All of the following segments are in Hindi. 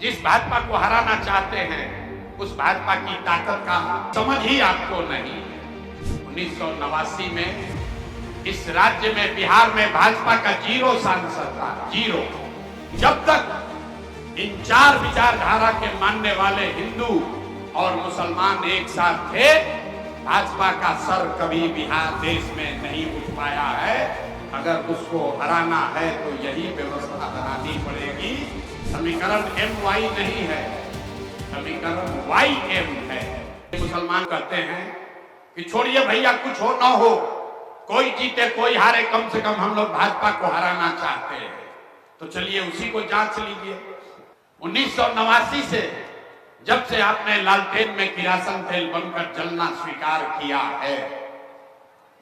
जिस भाजपा को हराना चाहते हैं उस भाजपा की ताकत का समझ ही आपको नहीं है। 1989 में इस राज्य में बिहार में भाजपा का 0 सांसद था, 0। जब तक इन 4 विचारधारा के मानने वाले हिंदू और मुसलमान एक साथ थे, भाजपा का सर कभी बिहार देश में नहीं उठ पाया है। अगर उसको हराना है तो यही व्यवस्था बनानी पड़ेगी। समीकरण MY नहीं है, समीकरण YM है। मुसलमान कहते हैं कि छोड़िए भैया, कुछ हो ना हो, कोई जीते कोई हारे, कम से कम हम लोग भाजपा को हराना चाहते हैं। तो चलिए उसी को जांच लीजिए। 1989 से जब से आपने लालटेन में किरासन तेल बनकर जलना स्वीकार किया है,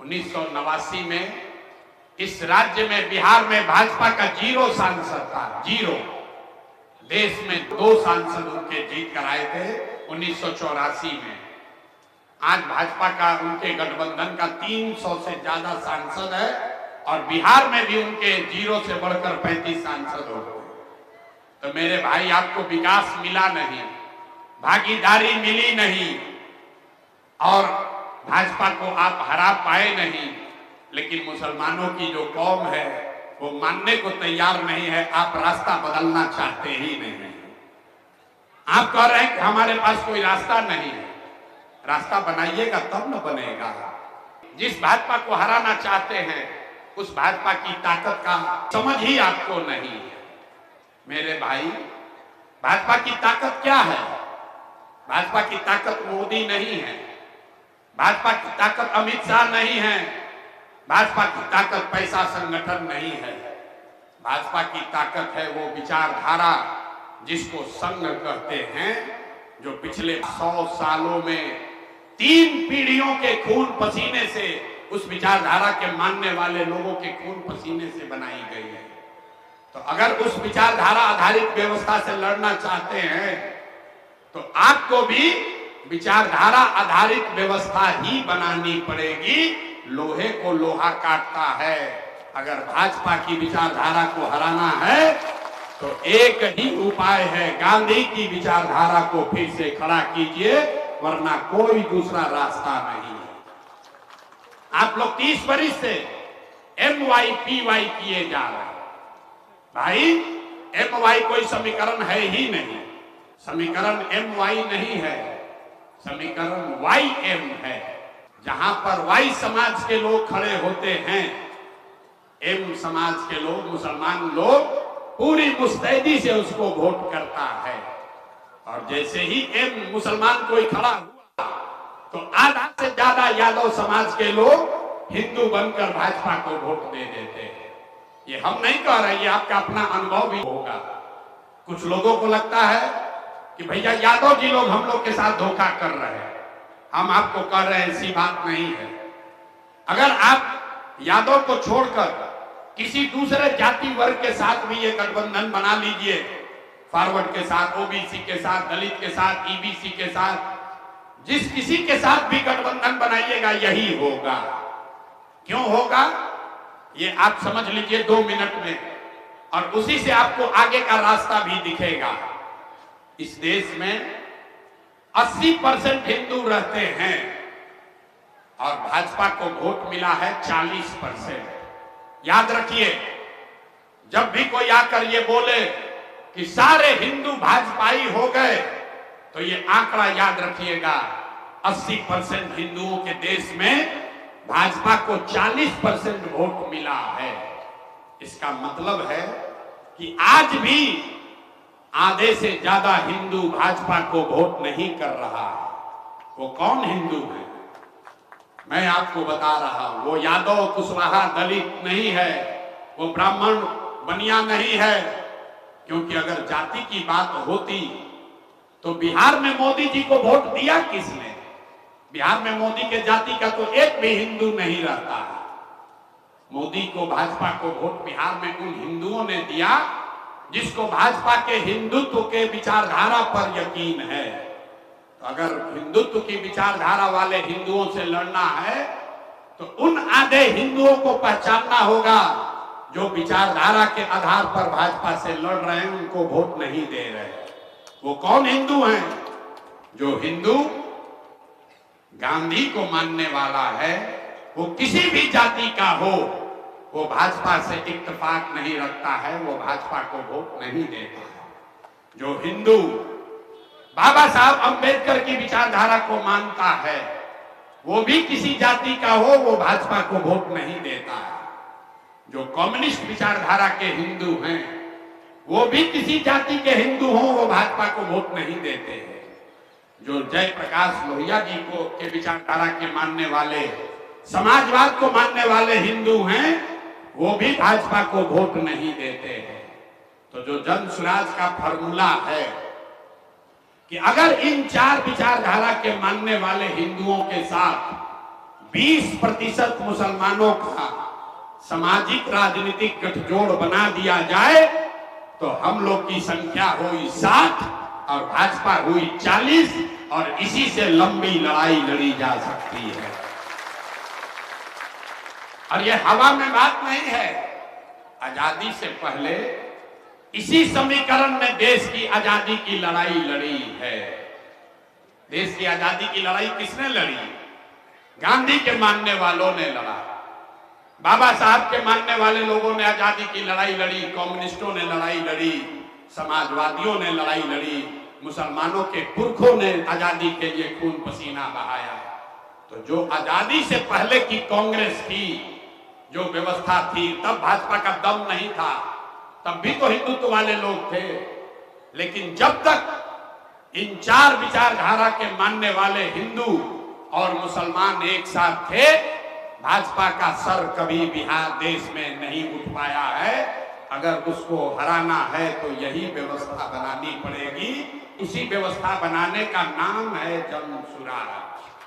1989 में इस राज्य में बिहार में भाजपा का 0 सांसद था, 0। देश में 2 सांसद उनके जीत कर आए थे 1984 में। आज भाजपा का, उनके गठबंधन का 300 से ज्यादा सांसद है और बिहार में भी उनके 0 से बढ़कर 35 सांसद हो गए। तो मेरे भाई, आपको विकास मिला नहीं, भागीदारी मिली नहीं और भाजपा को आप हरा पाए नहीं। लेकिन मुसलमानों की जो कौम है वो मानने को तैयार नहीं है। आप रास्ता बदलना चाहते ही नहीं है। आप कह रहे हैं कि हमारे पास कोई रास्ता नहीं है। रास्ता बनाइएगा तब न बनेगा। जिस भाजपा को हराना चाहते हैं उस भाजपा की ताकत का समझ ही आपको नहीं है। मेरे भाई, भाजपा की ताकत क्या है? भाजपा की ताकत मोदी नहीं है, भाजपा की ताकत अमित शाह नहीं है, भाजपा की ताकत पैसा संगठन नहीं है। भाजपा की ताकत है वो विचारधारा जिसको संघ कहते हैं, जो पिछले 100 सालों में 3 पीढ़ियों के खून पसीने से, उस विचारधारा के मानने वाले लोगों के खून पसीने से बनाई गई है। तो अगर उस विचारधारा आधारित व्यवस्था से लड़ना चाहते हैं तो आपको भी विचारधारा आधारित व्यवस्था ही बनानी पड़ेगी। लोहे को लोहा काटता है। अगर भाजपा की विचारधारा को हराना है तो एक ही उपाय है, गांधी की विचारधारा को फिर से खड़ा कीजिए, वरना कोई दूसरा रास्ता नहीं है। आप लोग 30 वर्ष से MY PY किए जा रहे हैं। भाई, MY कोई समीकरण है ही नहीं। समीकरण MY नहीं है, समीकरण YM है। जहां पर Y समाज के लोग खड़े होते हैं, M समाज के लोग, मुसलमान लोग पूरी मुस्तैदी से उसको वोट करता है। और जैसे ही M मुसलमान कोई खड़ा हुआ तो आधा से ज्यादा यादव समाज के लोग हिंदू बनकर भाजपा को वोट दे देते हैं। ये हम नहीं कह रहे, ये आपका अपना अनुभव भी होगा। कुछ लोगों को लगता है कि भैया यादव जी लोग हम लोग के साथ धोखा कर रहे हैं। हम आपको कह रहे हैं ऐसी बात नहीं है। अगर आप यादव को छोड़कर किसी दूसरे जाति वर्ग के साथ भी ये गठबंधन बना लीजिए, फॉरवर्ड के साथ, OBC के साथ, दलित के साथ, EBC के साथ, जिस किसी के साथ भी गठबंधन बनाइएगा यही होगा। क्यों होगा ये आप समझ लीजिए 2 मिनट में, और उसी से आपको आगे का रास्ता भी दिखेगा। इस देश में 80% हिंदू रहते हैं और भाजपा को वोट मिला है 40%। याद रखिए, जब भी कोई आकर ये बोले कि सारे हिंदू भाजपाई हो गए, तो ये आंकड़ा याद रखिएगा, 80% हिंदुओं के देश में भाजपा को 40% वोट मिला है। इसका मतलब है कि आज भी आधे से ज्यादा हिंदू भाजपा को वोट नहीं कर रहा है। वो कौन हिंदू है मैं आपको बता रहा हूं। वो यादव, कुशवाहा, दलित नहीं है, वो ब्राह्मण, बनिया नहीं है। क्योंकि अगर जाति की बात होती तो बिहार में मोदी जी को वोट दिया किसने? बिहार में मोदी के जाति का तो एक भी हिंदू नहीं रहता है। मोदी को, भाजपा को वोट बिहार में उन हिंदुओं ने दिया जिसको भाजपा के हिंदुत्व के विचारधारा पर यकीन है। तो अगर हिंदुत्व की विचारधारा वाले हिंदुओं से लड़ना है तो उन आधे हिंदुओं को पहचानना होगा जो विचारधारा के आधार पर भाजपा से लड़ रहे हैं, उनको वोट नहीं दे रहे। वो कौन हिंदू हैं? जो हिंदू गांधी को मानने वाला है, वो किसी भी जाति का हो, वो भाजपा से इत्तेफाक नहीं रखता है, वो भाजपा को वोट नहीं देता है। जो हिंदू बाबा साहब अंबेडकर की विचारधारा को मानता है, वो भी किसी जाति का हो, वो भाजपा को वोट नहीं देता है। जो कम्युनिस्ट विचारधारा के हिंदू हैं, वो भी किसी जाति के हिंदू हो, वो भाजपा को वोट नहीं देते हैं। जो जयप्रकाश लोहिया जी को के विचारधारा के मानने वाले, समाजवाद को मानने वाले हिंदू हैं, वो भी भाजपा को वोट नहीं देते हैं। तो जो जन स्वराज का फॉर्मूला है कि अगर इन चार विचारधारा के मानने वाले हिंदुओं के साथ 20% मुसलमानों का सामाजिक राजनीतिक गठजोड़ बना दिया जाए, तो हम लोग की संख्या हुई 60 और भाजपा हुई 40, और इसी से लंबी लड़ाई लड़ी जा सकती है। और यह हवा में बात नहीं है। आजादी से पहले इसी समीकरण में देश की आजादी की लड़ाई लड़ी है। देश की आजादी की लड़ाई किसने लड़ी? गांधी के मानने वालों ने लड़ा, बाबा साहब के मानने वाले लोगों ने आजादी की लड़ाई लड़ी, कम्युनिस्टों ने लड़ाई लड़ी, समाजवादियों ने लड़ाई लड़ी, मुसलमानों के पुरखों ने आजादी के लिए खून पसीना बहाया। तो जो आजादी से पहले की कांग्रेस की जो व्यवस्था थी, तब भाजपा का दम नहीं था, तब भी तो हिंदुत्व वाले लोग थे। लेकिन जब तक इन चार विचारधारा के मानने वाले हिंदू और मुसलमान एक साथ थे, भाजपा का सर कभी बिहार देश में नहीं उठ पाया है। अगर उसको हराना है तो यही व्यवस्था बनानी पड़ेगी। उसी व्यवस्था बनाने का नाम है जन सुराज।